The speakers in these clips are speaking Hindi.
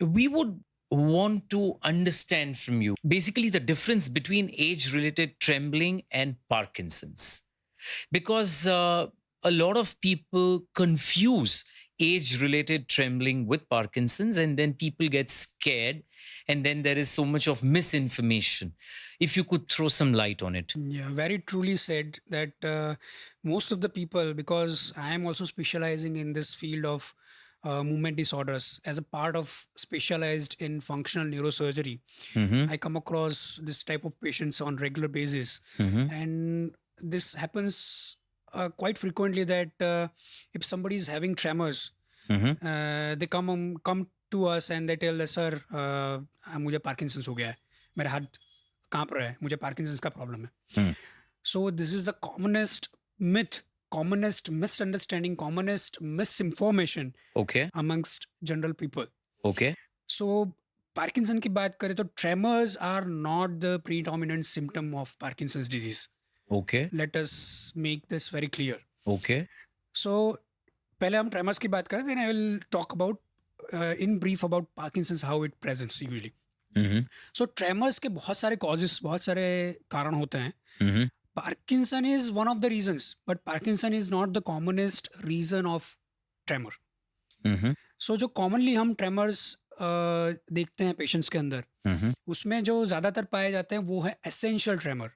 we would want to understand from you basically the difference between age related trembling and Parkinson's. Because a lot of people confuse age related trembling with Parkinson's, and then people get scared, and then there is so much of misinformation. If you could throw some light on it. Yeah, very truly said that most of the people, because I am also specializing in this field of movement disorders as a part of specialized in functional neurosurgery, Mm-hmm. I come across this type of patients on regular basis, Mm-hmm. and this happens quite frequently that if somebody is having tremors, Mm-hmm. they come to us and they tell us, sir, मुझे पार्किंसंस हो गया है, मेरा हाथ कांप रहा है, मुझे पार्किंसंस का प्रॉब्लम है. Mm. So this is the commonest myth, commonest misunderstanding, commonest misinformation Okay. amongst general people. Okay. So Parkinson की बात करें तो tremors are not the predominant symptom of Parkinson's disease. Okay. Let us make this very clear. Okay. So पहले हम tremors की बात करें, then I will talk about in brief about Parkinson's, how it presents usually. Mm-hmm. So tremors के बहुत सारे causes, बहुत सारे कारण होते हैं. Mm-hmm. Parkinson is one of the reasons, but Parkinson is not the commonest reason of tremor. Mm-hmm. So जो commonly हम tremors देखते हैं patients के अंदर, Mm-hmm. उसमें जो ज़्यादातर पाए जाते हैं वो है essential tremor.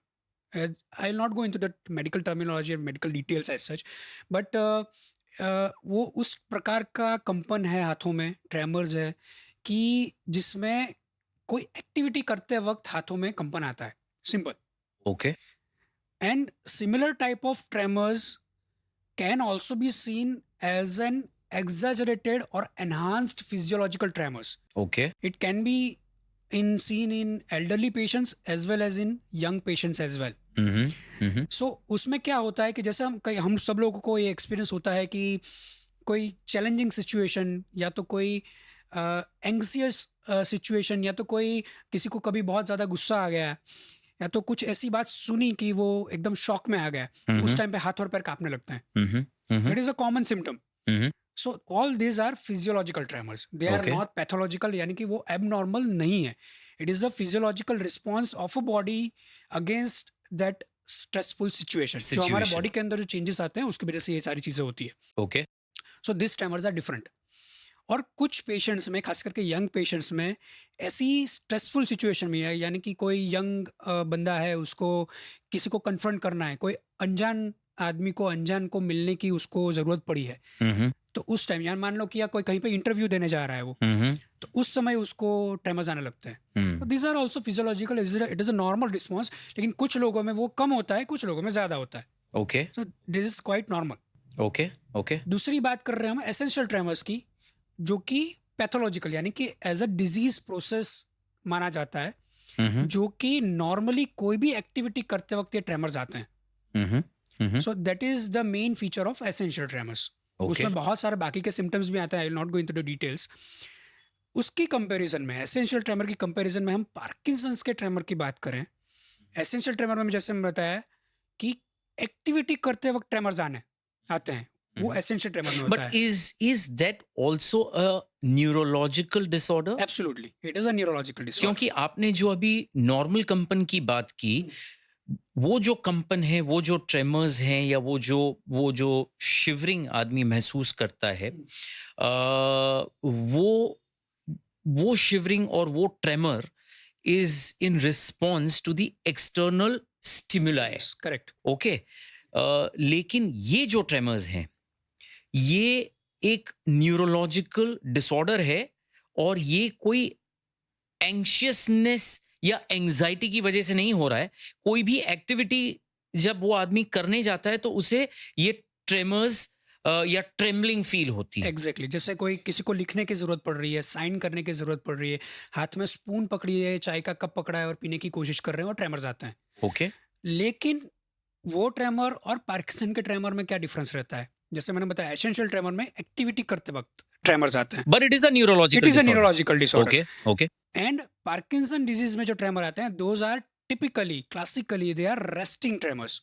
I'll not go into the medical terminology or medical details as such, but वो उस प्रकार का कंपन है हाथों में, tremors है कि जिसमें कोई एक्टिविटी करते वक्त हाथों में कंपन आता है. Simple. Okay. And similar type of tremors can also be seen as an exaggerated or enhanced physiological tremors. Okay. It can be seen in elderly patients as well as in young patients as well. Mm-hmm. Mm-hmm. So उसमें क्या होता है कि जैसे हम सब लोगों को ये एक्सपीरियंस होता है कि कोई चैलेंजिंग सिचुएशन या तो कोई एंग्जियस सिचुएशन या तो कोई किसी को कभी बहुत ज़्यादा गुस्सा आ गया या तो कुछ ऐसी बात सुनी कि वो एकदम शॉक में आ गया, तो उस टाइम पे हाथ और पैर कांपने लगते हैं. Mm-hmm. Mm-hmm. That is a common symptom. Mm-hmm. So all these are physiological tremors, they are Okay. Not pathological, यानी कि वो एबनॉर्मल नहीं है. It is a physiological response of a body against that stressful situation. जो हमारे Situation. बॉडी के अंदर जो चेंजेस आते हैं उसकी वजह से ये सारी चीज़ें होती है. Okay. So this tremors are different. और कुछ पेशेंट्स में, खास करके यंग पेशेंट्स में, ऐसी स्ट्रेसफुल सिचुएशन में है, यानी कि कोई यंग बंदा है, उसको किसी को कन्फ्रंट करना है, कोई अनजान आदमी को, अनजान को मिलने की उसको ज़रूरत पड़ी है, Mm-hmm. तो उस टाइम, यार मान लो कि या कोई कहीं पे इंटरव्यू देने जा रहा है वो, Mm-hmm. तो उस समय उसको ट्रेमर्स आने लगते हैं. Mm. तो this are also physiological, it is a normal response, लेकिन कुछ लोगों में वो कम होता है, कुछ लोगों में ज़्यादा होता है. Okay. So this is quite normal. Okay. Okay. दूसरी बात कर रहे हैं हम एसेंशियल ट्रेमर्स की, जो कि पैथोलॉजिकल यानी कि एज अ डिजीज प्रोसेस माना जाता है, Mm-hmm. जो कि नॉर्मली कोई भी एक्टिविटी करते वक्त ये ट्रेमर्स आते हैं. Mm-hmm. Mm-hmm. So that is the main feature of essential tremors. Okay. उसमें बहुत सारे बाकी के सिम्टम्स भी आते हैं, I will not go into the details. उसकी कंपैरिजन में, एसेंशियल ट्रेमर की कंपैरिजन में हम पार्किंसंस के ट्रेमर की बात करें, एसेंशियल ट्रेमर में जैसे मैं बताया कि एक्टिविटी करते वक्त ट्रेमर्स आते हैं, वो Mhm. एसेंशियल ट्रेमर में होता But है. is that also a neurological disorder? Absolutely it is a neurological disorder. क्योंकि आपने जो अभी नॉर्मल कंपन की बात की, वो जो कंपन है, वो जो ट्रेमर्स हैं, या वो जो शिवरिंग आदमी महसूस करता है, वो शिवरिंग और वो tremor is in response to the external stimuli. Correct. Okay. लेकिन ये जो ट्रेमर्स हैं, ये एक न्यूरोलॉजिकल डिसऑर्डर है, और ये कोई एंग्शियसनेस या एंजाइटी की वजह से नहीं हो रहा है. कोई भी एक्टिविटी जब वो आदमी करने जाता है तो उसे ये ट्रेमर्स या ट्रेम्बलिंग फील होती है. एग्जैक्टली. जैसे कोई किसी को लिखने की जरूरत पड़ रही है, साइन करने की जरूरत पड़ रही है, हाथ में स्पून पकड़ी है, चाय का कप पकड़ा है और पीने की कोशिश कर रहे हैं, और ट्रेमर्स आते हैं. ओके. लेकिन वो ट्रेमर और पार्किंसन के ट्रेमर में क्या डिफरेंस रहता है? जैसे मैंने बताया, एसेंशियल ट्रेमर में एक्टिविटी करते वक्त ट्रेमर्स आते हैं. But it is a it neurological is a disorder. Neurological disorder. Okay. Okay. And Parkinson disease में जो ट्रेमर आते हैं, those are typically, classically, they are resting tremors.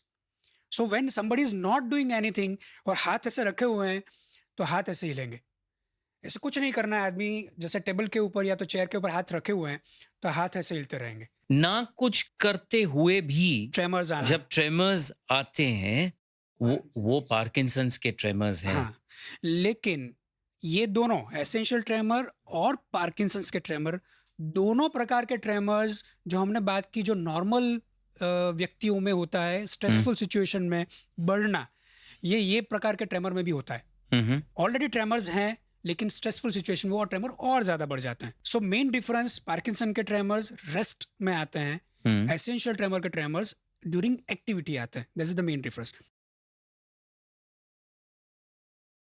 So when somebody is not doing anything और हाथ ऐसे रखे हुए हैं, तो हाथ ऐसे हिलेंगे. ऐसे कुछ नहीं करना है, आदमी जैसे टेबल के ऊपर या तो चेयर के ऊपर हाथ रखे हुए हैं, तो हाथ ऐसे हिलते रहेंगे। ना कुछ करते हुए भी ट्रेमर्स आना है। जब ट्रेमर्स आते हैं, वो पार्किंसंस के ट्रेमर्स हैं। हाँ, लेकिन ये दोनों एसेंशियल ट्रेमर और पार्किंसंस के ट्रेमर, दोनों प्रकार के ट्रेमर्स जो हमने बात की, जो नॉर्मल व्यक्तियों में होता है, स्ट्रेसफुल सिचुएशन में बढ़ना, ये प्रकार के ट्रेमर में भी होता है। हम्म। ऑलरेडी ट्रेमर्स हैं, लेकिन स्ट्रेसफुल सिचुएशन में वो ट्रेमर और ज़्यादा बढ़ जाते हैं। सो मेन डिफरेंस, पार्किंसन के ट्रेमर्स रेस्ट में आते हैं, हम्म। एसेंशियल ट्रेमर के ट्रेमर्स ड्यूरिंग एक्टिविटी आते हैं। This is the main difference.